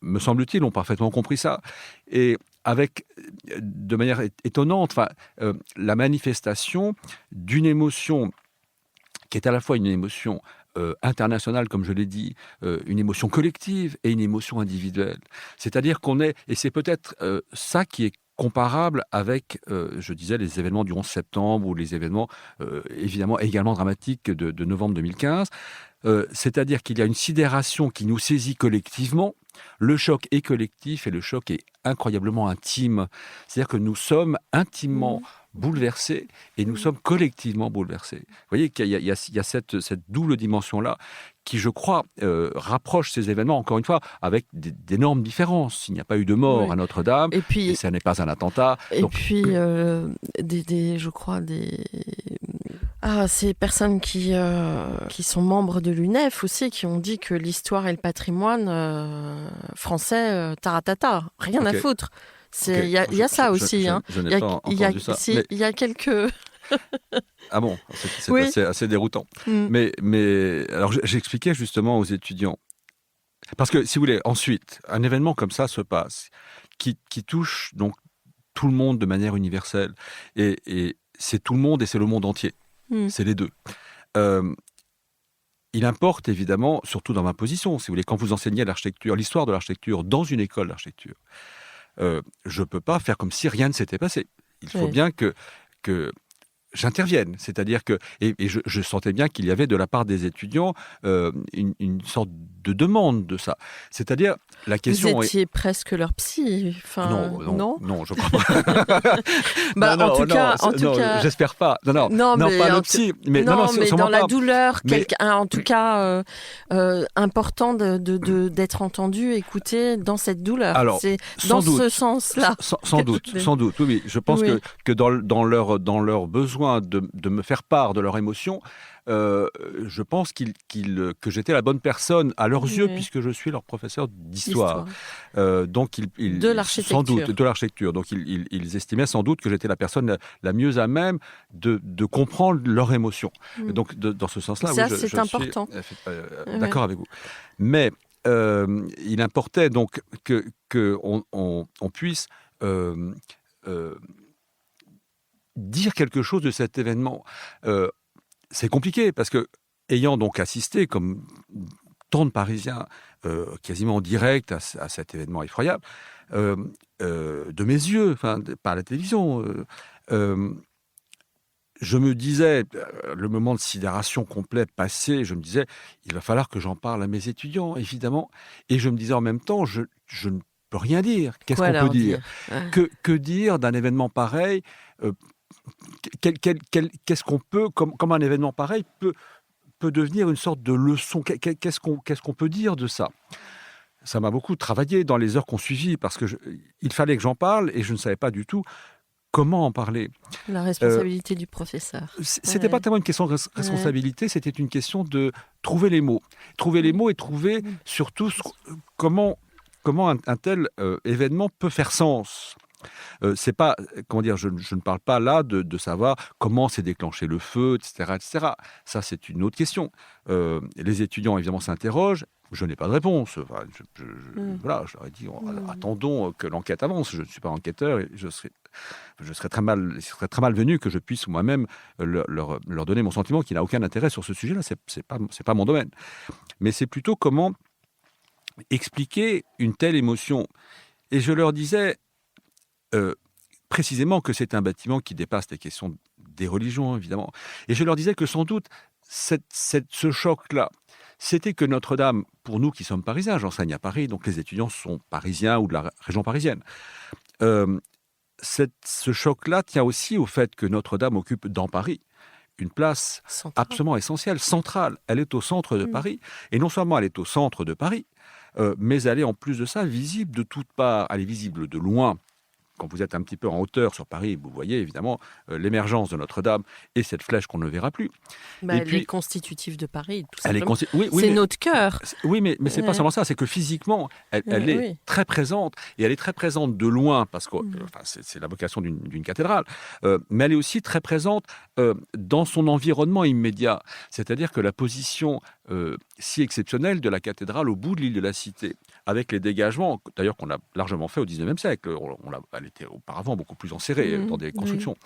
me semble-t-il, ont parfaitement compris ça. Et avec, de manière étonnante, la manifestation d'une émotion qui est à la fois une émotion internationale, comme je l'ai dit, une émotion collective et une émotion individuelle. C'est-à-dire et c'est peut-être ça qui est comparable avec, je disais, les événements du 11 septembre ou les événements, évidemment, également dramatiques de novembre 2015. C'est-à-dire qu'il y a une sidération qui nous saisit collectivement. Le choc est collectif et le choc est incroyablement intime. C'est-à-dire que nous sommes intimement bouleversés et nous sommes collectivement bouleversés. Vous voyez qu'il y a cette double dimension-là qui, je crois, rapproche ces événements, encore une fois, avec d'énormes différences. Il n'y a pas eu de mort à Notre-Dame, et ça n'est pas un attentat. Et puis, je crois, ces personnes qui sont membres de l'UNEF aussi, qui ont dit que l'histoire et le patrimoine français, taratata, rien à foutre. Il y a ça aussi. Je n'ai pas entendu ça. Il y a quelques... Ah bon, c'est assez déroutant. Mais alors j'expliquais justement aux étudiants, parce que si vous voulez, ensuite, un événement comme ça se passe, qui touche donc tout le monde de manière universelle, et c'est tout le monde et c'est le monde entier. C'est les deux. Il importe évidemment, surtout dans ma position, si vous voulez, quand vous enseignez l'architecture, l'histoire de l'architecture dans une école d'architecture, je ne peux pas faire comme si rien ne s'était passé. Il faut bien que j'intervienne. C'est-à-dire que, et je sentais bien qu'il y avait de la part des étudiants une sorte de demande de ça. C'est-à-dire, la question... Vous étiez presque leur psy. Non, je crois pas. En tout cas, j'espère pas. Non, pas le psy. Mais dans la douleur, en tout cas, important d'être entendu, écouté dans cette douleur. Alors, c'est dans ce sens-là. Sans doute, oui. Je pense que dans leur besoin de me faire part de leur émotion, je pense que j'étais la bonne personne à leurs yeux, puisque je suis leur professeur d'histoire. Donc, de l'architecture. Sans doute, de l'architecture. Donc, ils estimaient sans doute que j'étais la personne la mieux à même de comprendre leur émotion. Donc, dans ce sens-là, ça, c'est important. Suis d'accord avec vous. Mais il importait donc qu'on puisse... dire quelque chose de cet événement. C'est compliqué parce que, ayant donc assisté, comme tant de Parisiens, quasiment en direct à cet événement effroyable, de mes yeux, par la télévision, je me disais, le moment de sidération complète passé, je me disais, il va falloir que j'en parle à mes étudiants, évidemment. Et je me disais en même temps, je ne peut rien dire. Qu'est-ce Quoi qu'on peut leur dire Ouais. Que dire d'un événement pareil Qu'est-ce qu'on peut, comme un événement pareil peut devenir une sorte de leçon. Qu'est-ce qu'on peut dire de ça? Ça m'a beaucoup travaillé dans les heures qu'on suivit parce que il fallait que j'en parle et je ne savais pas du tout comment en parler. La responsabilité du professeur. C'était pas tellement une question de responsabilité, c'était une question de trouver les mots. Trouver les mots et trouver surtout comment un tel événement peut faire sens. C'est pas, comment dire, je ne parle pas là de savoir comment s'est déclenché le feu, etc., etc. Ça, c'est une autre question. Les étudiants, évidemment, s'interrogent. Je n'ai pas de réponse. Enfin, voilà, je leur ai dit, attendons que l'enquête avance. Je ne suis pas enquêteur et je serais très malvenu que je puisse moi-même leur donner mon sentiment qui n'a aucun intérêt sur ce sujet-là. C'est pas mon domaine. Mais c'est plutôt comment expliquer une telle émotion. Et je leur disais précisément que c'est un bâtiment qui dépasse les questions des religions, évidemment. Et je leur disais que sans doute, ce choc-là, c'était que Notre-Dame, pour nous qui sommes parisiens, j'enseigne à Paris, donc les étudiants sont parisiens ou de la région parisienne, ce choc-là tient aussi au fait que Notre-Dame occupe dans Paris une place absolument essentielle, centrale. Elle est au centre de Paris. Et non seulement elle est au centre de Paris, mais elle est en plus de ça visible de toutes parts. Elle est visible de loin. Quand vous êtes un petit peu en hauteur sur Paris, vous voyez évidemment l'émergence de Notre-Dame et cette flèche qu'on ne verra plus. Elle est constitutive de Paris, tout simplement. Oui, c'est notre cœur. Oui, mais ce n'est pas seulement ça, c'est que physiquement, elle est très présente. Et elle est très présente de loin, parce que c'est la vocation d'une cathédrale. Mais elle est aussi très présente dans son environnement immédiat. C'est-à-dire que la position si exceptionnelle de la cathédrale au bout de l'île de la Cité, avec les dégagements, d'ailleurs qu'on a largement fait au XIXe siècle, elle était auparavant beaucoup plus enserrée dans des constructions,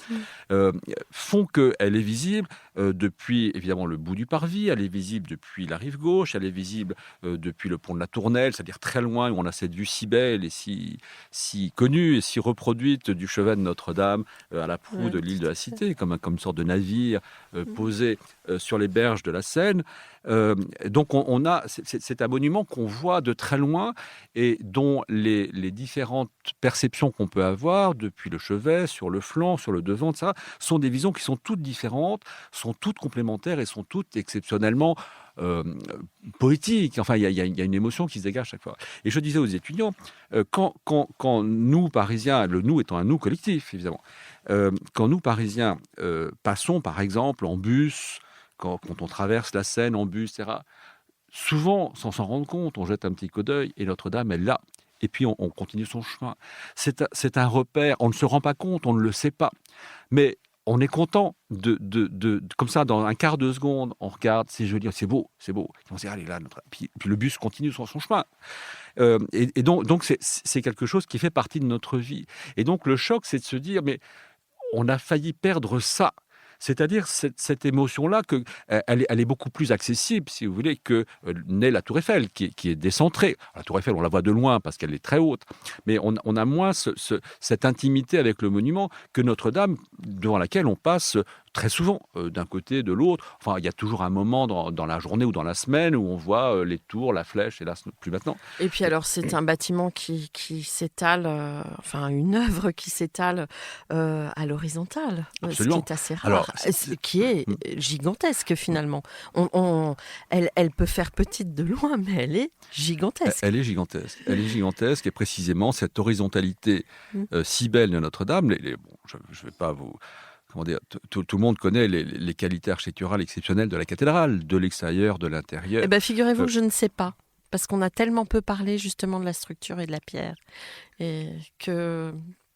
font qu'elle est visible depuis évidemment le bout du parvis, elle est visible depuis la rive gauche, elle est visible depuis le pont de la Tournelle, c'est-à-dire très loin où on a cette vue si belle et si connue et si reproduite du chevet de Notre-Dame à la proue de l'île de la Cité, comme une sorte de navire posé sur les berges de la Seine. Donc c'est un monument qu'on voit de très loin et dont les différentes perceptions qu'on peut avoir depuis le chevet, sur le flanc, sur le devant, etc., sont des visions qui sont toutes différentes, sont toutes complémentaires et sont toutes exceptionnellement poétiques. Enfin, il y a une émotion qui se dégage chaque fois. Et je disais aux étudiants, quand nous, Parisiens, le nous étant un nous collectif, évidemment, quand nous, Parisiens, passons, par exemple, en bus, quand on traverse la Seine en bus, etc., souvent, sans s'en rendre compte, on jette un petit coup d'œil et Notre-Dame est là. Et puis, on continue son chemin. C'est un repère. On ne se rend pas compte, on ne le sait pas. Mais on est content comme ça, dans un quart de seconde, on regarde, c'est joli, c'est beau. Et on se dit, allez là, puis le bus continue sur son chemin. Et donc c'est quelque chose qui fait partie de notre vie. Et donc, le choc, c'est de se dire, mais on a failli perdre ça. C'est-à-dire cette émotion-là, elle est beaucoup plus accessible, si vous voulez, que n'est la Tour Eiffel, qui est décentrée. La Tour Eiffel, on la voit de loin parce qu'elle est très haute, mais on a moins cette intimité avec le monument que Notre-Dame, devant laquelle on passe très souvent, d'un côté, de l'autre. Enfin, il y a toujours un moment dans la journée ou dans la semaine où on voit les tours, la flèche, hélas, plus maintenant. Et puis alors, c'est un bâtiment qui s'étale, une œuvre qui s'étale à l'horizontale, Absolument. ce qui est assez rare, qui est gigantesque finalement. Elle peut faire petite de loin, mais elle est gigantesque. Elle est gigantesque et précisément cette horizontalité si belle de Notre-Dame, je ne vais pas vous... Comment dire, tout le monde connaît les qualités architecturales exceptionnelles de la cathédrale, de l'extérieur, de l'intérieur. Eh bien, figurez-vous que je ne sais pas, parce qu'on a tellement peu parlé justement de la structure et de la pierre, et que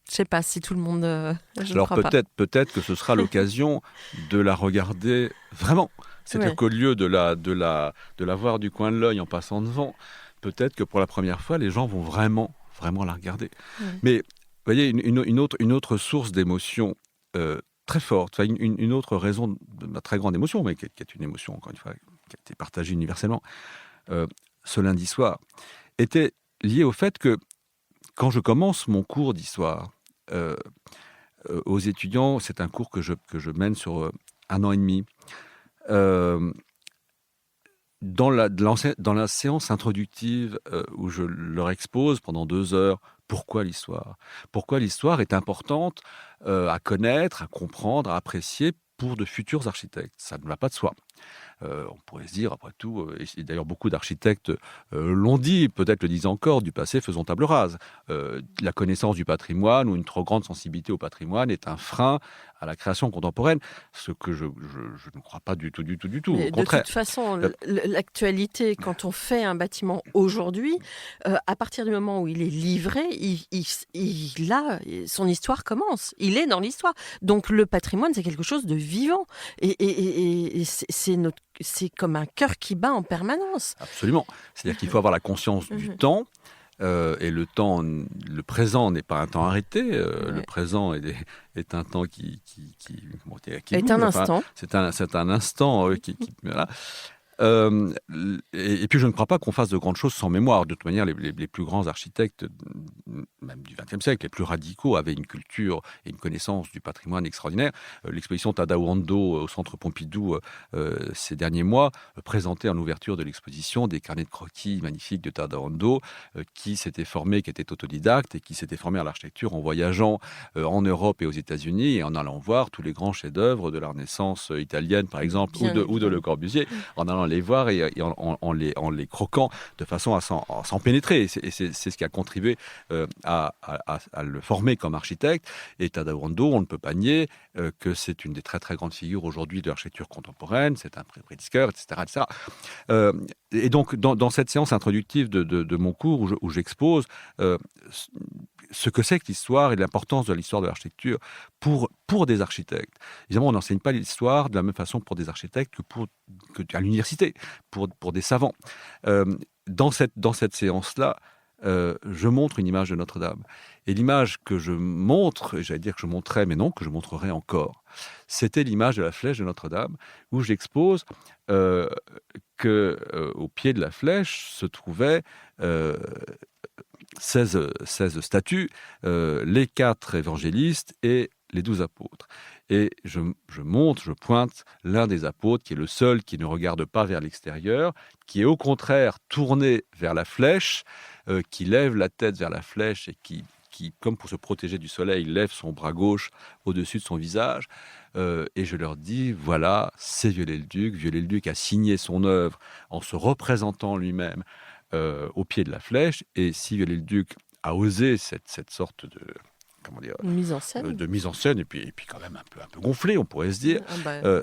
je ne sais pas si tout le monde... Alors peut-être que ce sera l'occasion de la regarder vraiment. C'est-à-dire qu'au lieu de la voir du coin de l'œil en passant devant, peut-être que pour la première fois, les gens vont vraiment la regarder. Mais vous voyez, une autre source d'émotion très forte, une autre raison de ma très grande émotion, mais qui est une émotion, encore une fois, qui a été partagée universellement, ce lundi soir, était liée au fait que quand je commence mon cours d'histoire aux étudiants, c'est un cours que je mène sur 1 an et demi, dans la séance introductive où je leur expose pendant 2 heures pourquoi l'histoire. Pourquoi l'histoire est importante à connaître, à comprendre, à apprécier pour de futurs architectes. Ça ne va pas de soi. On pourrait se dire, après tout, et d'ailleurs beaucoup d'architectes l'ont dit, peut-être le disent encore, du passé faisons table rase. La connaissance du patrimoine ou une trop grande sensibilité au patrimoine est un frein à la création contemporaine, ce que je ne crois pas du tout. Mais Au contraire. de toute façon, l'actualité, quand on fait un bâtiment aujourd'hui, à partir du moment où il est livré, il a son histoire commence. Il est dans l'histoire. Donc le patrimoine, c'est quelque chose de vivant. Et c'est comme un cœur qui bat en permanence. Absolument. C'est-à-dire qu'il faut avoir la conscience du temps. Et le présent n'est pas un temps arrêté. Le présent est un temps qui est bouge. un instant. C'est un instant qui voilà. Et puis je ne crois pas qu'on fasse de grandes choses sans mémoire. De toute manière, les plus grands architectes, même du XXe siècle, les plus radicaux, avaient une culture et une connaissance du patrimoine extraordinaire. L'exposition Tadao Ando au Centre Pompidou ces derniers mois présentait en ouverture de l'exposition des carnets de croquis magnifiques de Tadao Ando qui s'était formé, qui était autodidacte et qui s'était formé à l'architecture en voyageant en Europe et aux États-Unis et en allant voir tous les grands chefs-d'œuvre de la Renaissance italienne, par exemple, ou de Le Corbusier, en allant les voir et en les croquant de façon à s'en pénétrer. Et c'est ce qui a contribué à le former comme architecte. Et Tadao Ando, on ne peut pas nier que c'est une des très très grandes figures aujourd'hui de l'architecture contemporaine. C'est un Pritzker, etc. Et donc, dans cette séance introductive de mon cours où j'expose ce que c'est que l'histoire et l'importance de l'histoire de l'architecture pour des architectes. Évidemment, on n'enseigne pas l'histoire de la même façon pour des architectes que à l'université, pour des savants. Dans cette séance-là, je montre une image de Notre-Dame. Et l'image que je montre, et j'allais dire que je montrais, mais non, que je montrerai encore, c'était l'image de la flèche de Notre-Dame, où j'expose qu'au pied de la flèche se trouvaient 16 statues, les 4 évangélistes et les 12 apôtres. Et je pointe l'un des apôtres, qui est le seul qui ne regarde pas vers l'extérieur, qui est au contraire tourné vers la flèche, qui lève la tête vers la flèche et qui, comme pour se protéger du soleil, lève son bras gauche au-dessus de son visage. Et je leur dis, voilà, c'est Viollet-le-Duc. Viollet-le-Duc a signé son œuvre en se représentant lui-même au pied de la flèche. Et si Viollet-le-Duc a osé cette sorte de... comment dire, mise en scène. De mise en scène, et puis quand même un peu gonflé, on pourrait se dire,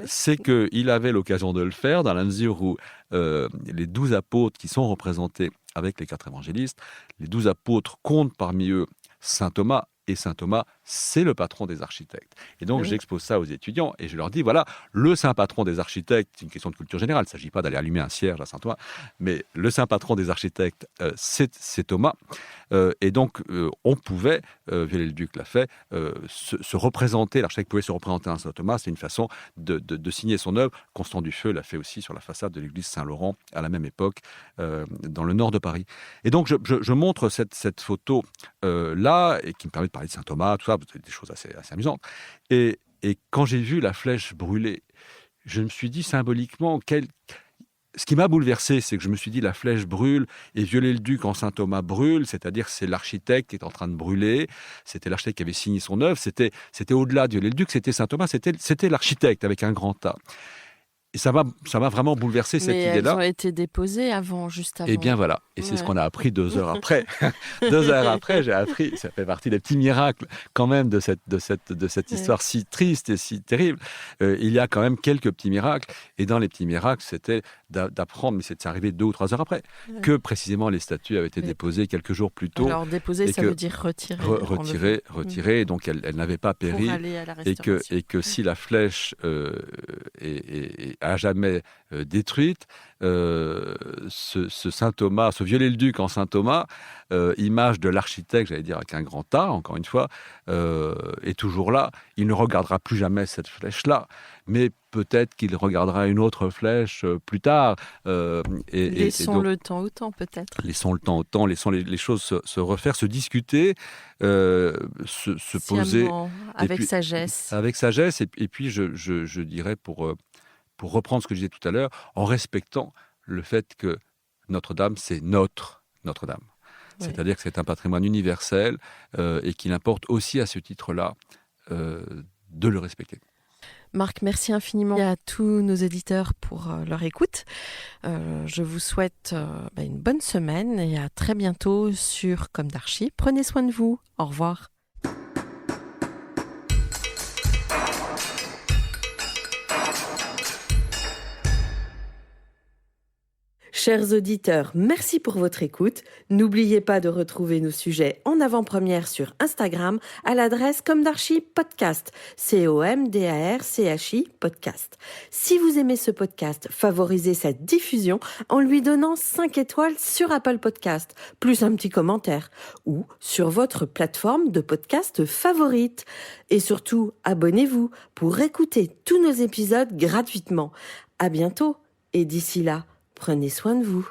c'est qu'il avait l'occasion de le faire dans la mesure où les 12 apôtres qui sont représentés avec les 4 évangélistes, les 12 apôtres comptent parmi eux Saint Thomas, et Saint Thomas, c'est le patron des architectes. Et donc, j'expose ça aux étudiants et je leur dis, voilà, le saint patron des architectes, c'est une question de culture générale, il ne s'agit pas d'aller allumer un cierge à Saint Thomas, mais le saint patron des architectes, c'est Thomas. Et donc, on pouvait, Viollet-le-Duc l'a fait, se représenter, l'architecte pouvait se représenter à Saint Thomas, c'est une façon de signer son œuvre. Constant Dufeu l'a fait aussi sur la façade de l'église Saint-Laurent, à la même époque, dans le nord de Paris. Et donc, je montre cette photo là, et qui me permet de parler de Saint Thomas, tout ça, des choses assez amusantes. Et quand j'ai vu la flèche brûler, je me suis dit symboliquement, ce qui m'a bouleversé, c'est que je me suis dit la flèche brûle et Viollet-le-Duc en Saint Thomas brûle, c'est-à-dire c'est l'architecte qui est en train de brûler, c'était l'architecte qui avait signé son œuvre, c'était au-delà de Viollet-le-Duc, c'était Saint Thomas, c'était l'architecte avec un grand A. Et ça m'a vraiment bouleversé, cette idée-là. Mais elles ont été déposées juste avant. Et bien voilà, et c'est ce qu'on a appris 2 heures après. 2 heures après, j'ai appris, ça fait partie des petits miracles quand même de cette histoire si triste et si terrible. Il y a quand même quelques petits miracles, et dans les petits miracles, c'était d'apprendre, mais c'est arrivé 2 ou 3 heures après, que précisément les statues avaient été déposées quelques jours plus tôt. Alors déposer, ça veut dire retirer. Retirer, donc elles n'avaient pas péri, et que si la flèche est à jamais détruite, ce Saint Thomas, ce Viollet-le-Duc en Saint Thomas, image de l'architecte, j'allais dire avec un grand A, encore une fois, est toujours là. Il ne regardera plus jamais cette flèche-là, mais peut-être qu'il regardera une autre flèche plus tard. Laissons le temps au temps, peut-être. Laissons le temps au temps, laissons les choses se refaire, se discuter, se poser. Avec sagesse. Avec sagesse, et puis je dirais, pour reprendre ce que je disais tout à l'heure, en respectant le fait que Notre-Dame, c'est notre Notre-Dame. Oui. C'est-à-dire que c'est un patrimoine universel et qu'il importe aussi à ce titre-là de le respecter. Marc, merci infiniment à tous nos auditeurs pour leur écoute. Je vous souhaite une bonne semaine et à très bientôt sur Comme d'Archi. Prenez soin de vous. Au revoir. Chers auditeurs, merci pour votre écoute. N'oubliez pas de retrouver nos sujets en avant-première sur Instagram à l'adresse Comme d'Archi Podcast, COMDARCHI Podcast. Si vous aimez ce podcast, favorisez sa diffusion en lui donnant 5 étoiles sur Apple Podcast, plus un petit commentaire, ou sur votre plateforme de podcast favorite. Et surtout, abonnez-vous pour écouter tous nos épisodes gratuitement. À bientôt et d'ici là, prenez soin de vous.